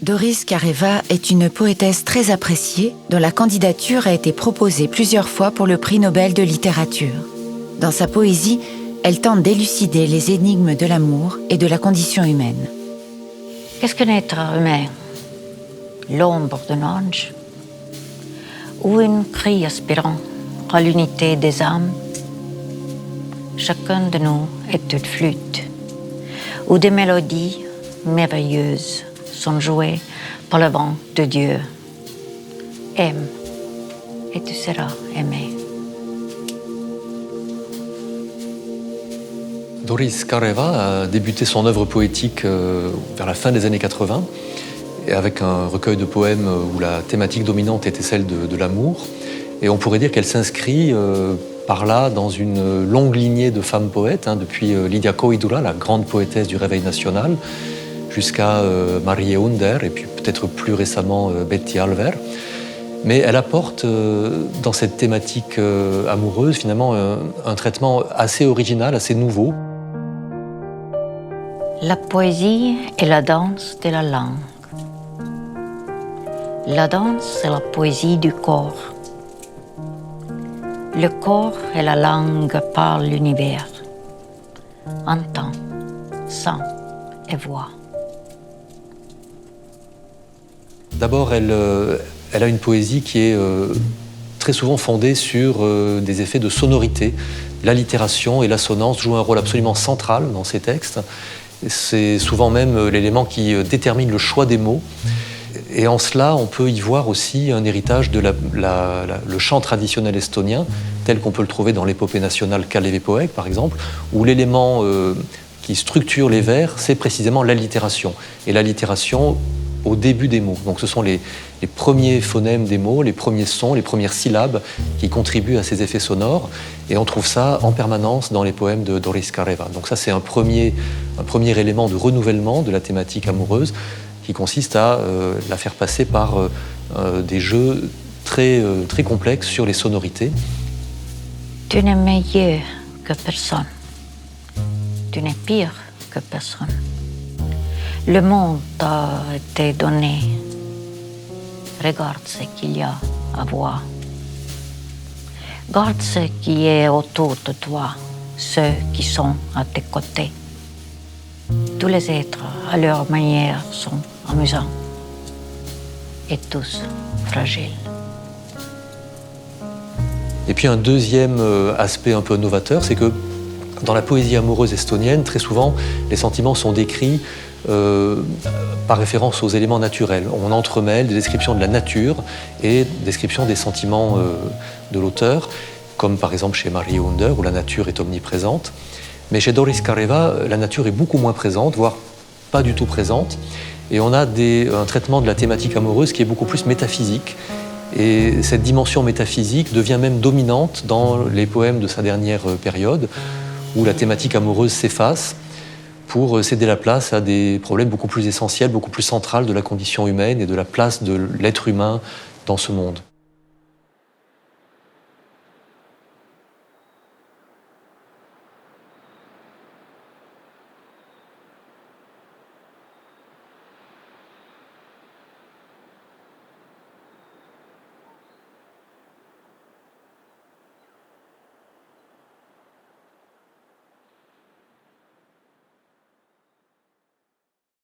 Doris Kareva est une poétesse très appréciée dont la candidature a été proposée plusieurs fois pour le prix Nobel de littérature. Dans sa poésie, elle tente d'élucider les énigmes de l'amour et de la condition humaine. Qu'est-ce qu'un être humain? L'ombre d'un ange? Ou un cri aspirant à l'unité des âmes? Chacun de nous est une flûte, où des mélodies merveilleuses sont jouées par le vent de Dieu. Aime, et tu seras aimé. Doris Kareva a débuté son œuvre poétique vers la fin des années 80, et avec un recueil de poèmes où la thématique dominante était celle de l'amour. Et on pourrait dire qu'elle s'inscrit par là dans une longue lignée de femmes poètes, depuis Lydia Koidula, la grande poétesse du Réveil national, jusqu'à Marie Under, et puis peut-être plus récemment Betty Alver. Mais elle apporte dans cette thématique amoureuse finalement un traitement assez original, assez nouveau. La poésie est la danse de la langue. La danse, c'est la poésie du corps. Le corps est la langue par l'univers. Entend, sent et voit. D'abord, elle a une poésie qui est très souvent fondée sur des effets de sonorité. L'allitération et l'assonance jouent un rôle absolument central dans ces textes. C'est souvent même l'élément qui détermine le choix des mots. Et en cela, on peut y voir aussi un héritage de le chant traditionnel estonien, tel qu'on peut le trouver dans l'épopée nationale Kalevipoeg, par exemple, où l'élément qui structure les vers, c'est précisément l'allitération. Et l'allitération au début des mots. Donc ce sont les premiers phonèmes des mots, les premiers sons, les premières syllabes qui contribuent à ces effets sonores. Et on trouve ça en permanence dans les poèmes de Doris Kareva. Donc ça, c'est un premier élément de renouvellement de la thématique amoureuse qui consiste à la faire passer par des jeux très complexes sur les sonorités. Tu n'es meilleur que personne. Tu n'es pire que personne. Le monde t'a été donné. Regarde ce qu'il y a à voir. Regarde ce qui est autour de toi, ceux qui sont à tes côtés. Tous les êtres, à leur manière, sont amusants et tous fragiles. Et puis un deuxième aspect un peu novateur, c'est que dans la poésie amoureuse estonienne, très souvent, les sentiments sont décrits par référence aux éléments naturels. On entremêle des descriptions de la nature et des descriptions des sentiments de l'auteur, comme par exemple chez Marie Under, où la nature est omniprésente. Mais chez Doris Kareva, la nature est beaucoup moins présente, voire pas du tout présente. Et on a un traitement de la thématique amoureuse qui est beaucoup plus métaphysique. Et cette dimension métaphysique devient même dominante dans les poèmes de sa dernière période, où la thématique amoureuse s'efface pour céder la place à des problèmes beaucoup plus essentiels, beaucoup plus centrales de la condition humaine et de la place de l'être humain dans ce monde.